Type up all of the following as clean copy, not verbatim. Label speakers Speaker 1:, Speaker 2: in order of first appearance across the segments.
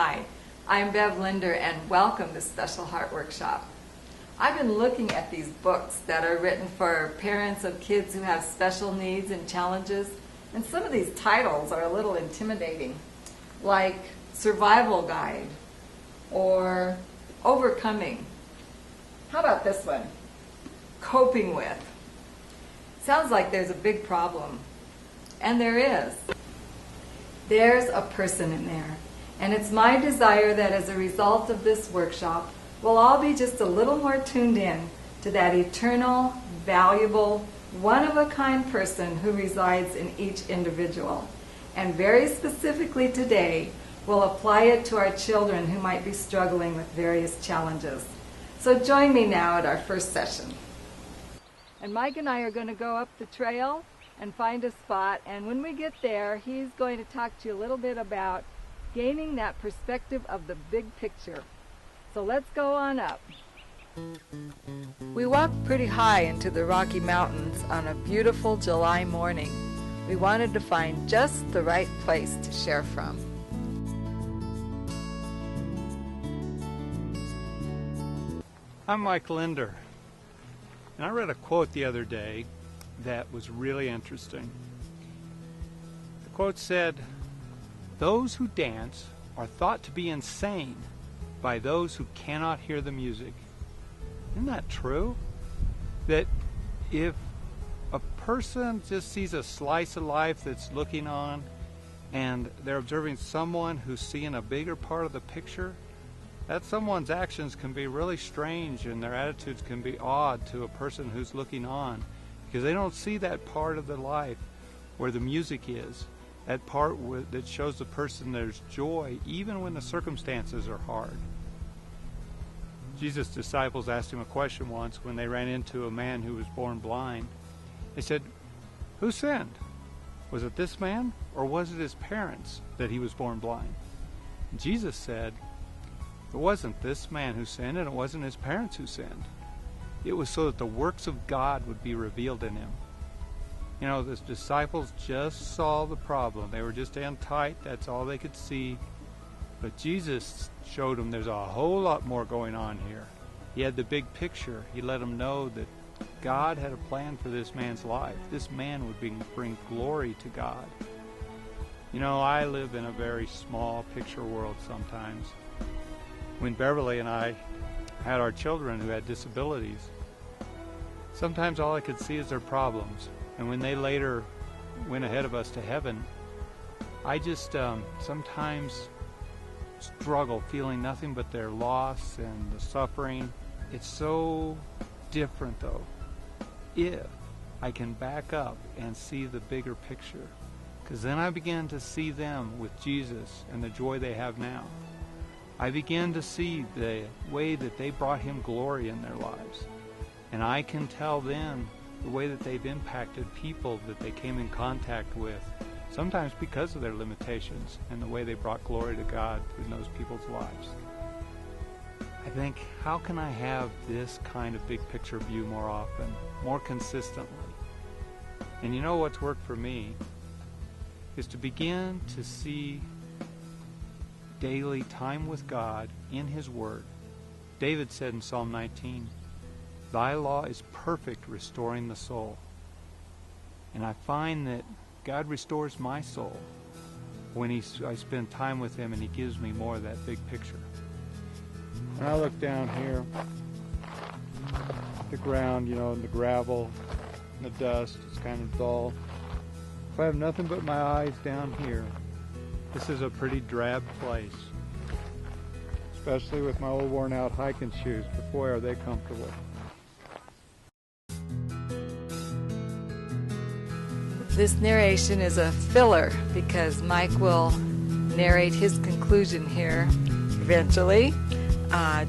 Speaker 1: Hi, I'm Bev Linder and welcome to Special Heart Workshop. I've been looking at these books that are written for parents of kids who have special needs and challenges, and some of these titles are a little intimidating, like Survival Guide or Overcoming. How about this one? Coping With. Sounds like there's a big problem. And there is. There's a person in there. And it's my desire that as a result of this workshop, we'll all be just a little more tuned in to that eternal, valuable, one-of-a-kind person who resides in each individual. And very specifically today, we'll apply it to our children who might be struggling with various challenges. So join me now at our first session. And Mike and I are going to go up the trail and find a spot, and when we get there, he's going to talk to you a little bit about gaining that perspective of the big picture. So let's go on up. We walked pretty high into the Rocky Mountains on a beautiful July morning. We wanted to find just the right place to share from.
Speaker 2: I'm Mike Linder, and I read a quote the other day that was really interesting. The quote said, "Those who dance are thought to be insane by those who cannot hear the music." Isn't that true? That if a person just sees a slice of life that's looking on and they're observing someone who's seeing a bigger part of the picture, that someone's actions can be really strange and their attitudes can be odd to a person who's looking on, because they don't see that part of their life where the music is, that part that shows the person there's joy even when the circumstances are hard. Jesus' disciples asked him a question once when they ran into a man who was born blind. They said, "Who sinned? Was it this man, or was it his parents that he was born blind?" And Jesus said, "It wasn't this man who sinned, and it wasn't his parents who sinned. It was so that the works of God would be revealed in him." You know, the disciples just saw the problem. They were just in tight. That's all they could see. But Jesus showed them there's a whole lot more going on here. He had the big picture. He let them know that God had a plan for this man's life. This man would bring glory to God. You know, I live in a very small picture world sometimes. When Beverly and I had our children who had disabilities, sometimes all I could see is their problems. And when they later went ahead of us to heaven, I just sometimes struggle feeling nothing but their loss and the suffering. It's so different though if I can back up and see the bigger picture, because then I begin to see them with Jesus and the joy they have now. I begin to see the way that they brought him glory in their lives. And I can tell then the way that they've impacted people that they came in contact with, sometimes because of their limitations, and the way they brought glory to God in those people's lives. I think, how can I have this kind of big picture view more often, more consistently? And you know what's worked for me is to begin to see daily time with God in his word. David said in Psalm 19, "Thy law is perfect, restoring the soul." And I find that God restores my soul when I spend time with him and he gives me more of that big picture. When I look down here, the ground, you know, the gravel, the dust, it's kind of dull. If I have nothing but my eyes down here, this is a pretty drab place, especially with my old worn out hiking shoes, but boy are they comfortable.
Speaker 1: This narration is a filler because Mike will narrate his conclusion here eventually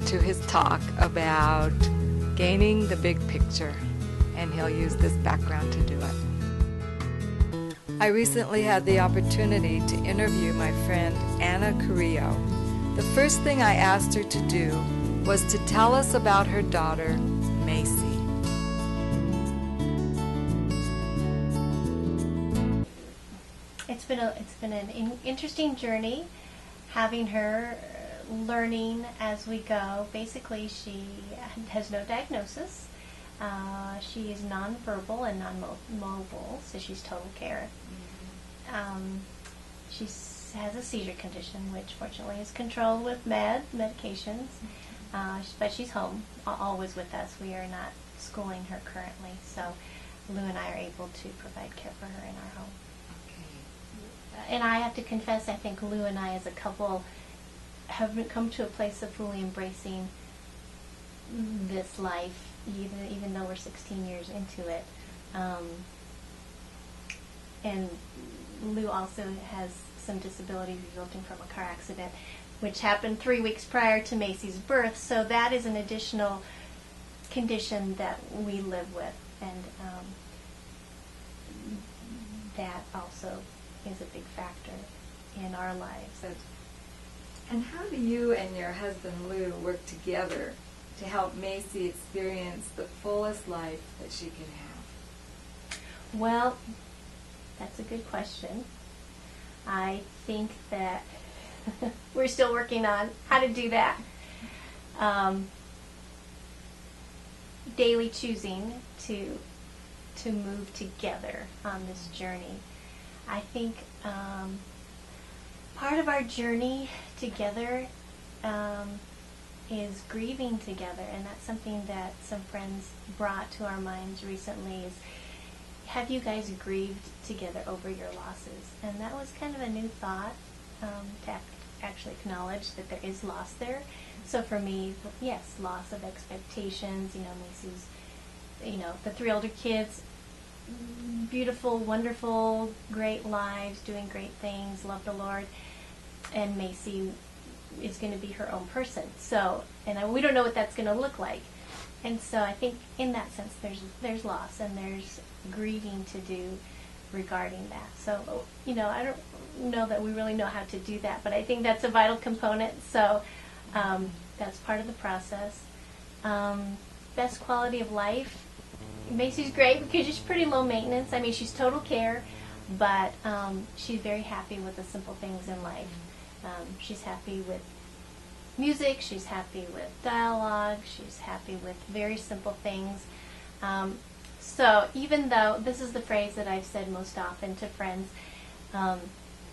Speaker 1: to his talk about gaining the big picture, and he'll use this background to do it. I recently had the opportunity to interview my friend Anna Carrillo. The first thing I asked her to do was to tell us about her daughter, Macy.
Speaker 3: It's been an interesting journey. having her learning as we go. Basically, she has no diagnosis. She is nonverbal and non-mobile, so she's total care. She has a seizure condition, which fortunately is controlled with medications. But she's home, always with us. We are not schooling her currently, so Lou and I are able to provide care for her in our home.
Speaker 1: Okay.
Speaker 3: And I have to confess, I think Lou and I as a couple haven't come to a place of fully embracing this life, even though we're 16 years into it. And Lou also has some disability resulting from a car accident, which happened 3 weeks prior to Macy's birth. So that is an additional condition that we live with, and that also is a big factor in our lives.
Speaker 1: And how do you and your husband Lou work together to help Macy experience the fullest life that she can have?
Speaker 3: Well, that's a good question. I think that we're still working on how to do that. Daily choosing to move together on this journey. I think part of our journey together is grieving together, and that's something that some friends brought to our minds recently. Is, have you guys grieved together over your losses? And that was kind of a new thought, to actually acknowledge that there is loss there. So for me, yes, loss of expectations. Macy's, the 3 older kids, beautiful, wonderful, great lives, doing great things, love the Lord, and Macy is going to be her own person. So, and we don't know what that's going to look like. And so I think in that sense there's loss and there's grieving to do regarding that. So, I don't know that we really know how to do that, but I think that's a vital component. So that's part of the process. Best quality of life. Macy's great because she's pretty low maintenance. I mean, she's total care, but she's very happy with the simple things in life. She's happy with music, she's happy with dialogue, she's happy with very simple things. So even though, this is the phrase that I've said most often to friends,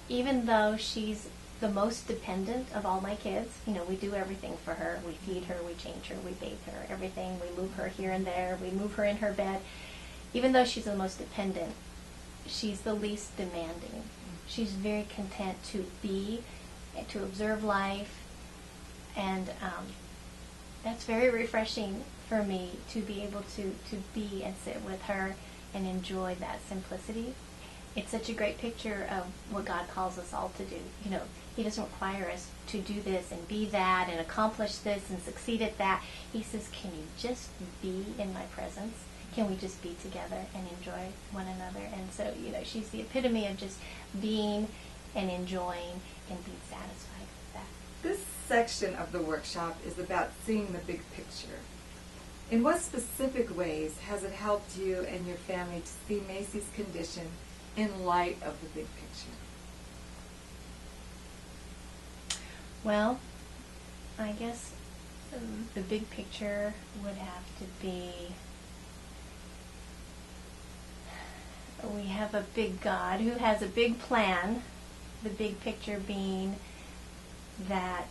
Speaker 3: even though she's the most dependent of all my kids, we do everything for her. We feed her, we change her, we bathe her, everything. We move her here and there, we move her in her bed. Even though she's the most dependent, she's the least demanding. She's very content to be, to observe life, and that's very refreshing for me to be able to be and sit with her and enjoy that simplicity. It's such a great picture of what God calls us all to do. He doesn't require us to do this and be that and accomplish this and succeed at that. He says, can you just be in my presence? Can we just be together and enjoy one another? And so, she's the epitome of just being and enjoying and being satisfied with that.
Speaker 1: This section of the workshop is about seeing the big picture. In what specific ways has it helped you and your family to see Macy's condition in light of the big picture?
Speaker 3: Well, I guess the big picture would have to be, we have a big God who has a big plan, the big picture being that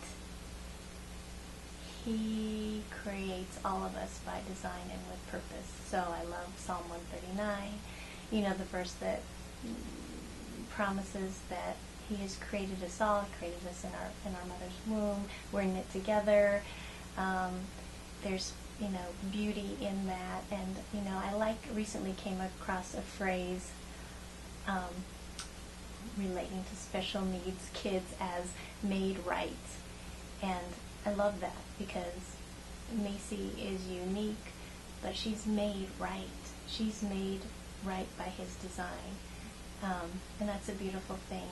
Speaker 3: He creates all of us by design and with purpose. So I love Psalm 139, the verse that promises that He has created us all, created us in our mother's womb. We're knit together. There's beauty in that, and I recently came across a phrase relating to special needs kids as made right, and I love that because Macy is unique, but she's made right. She's made right by His design, and that's a beautiful thing.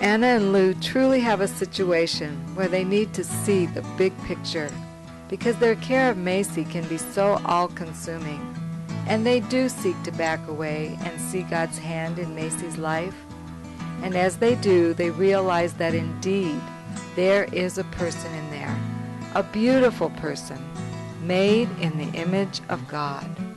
Speaker 1: Anna and Lou truly have a situation where they need to see the big picture because their care of Macy can be so all-consuming, and they do seek to back away and see God's hand in Macy's life. And as they do, they realize that indeed there is a person in there, a beautiful person, made in the image of God.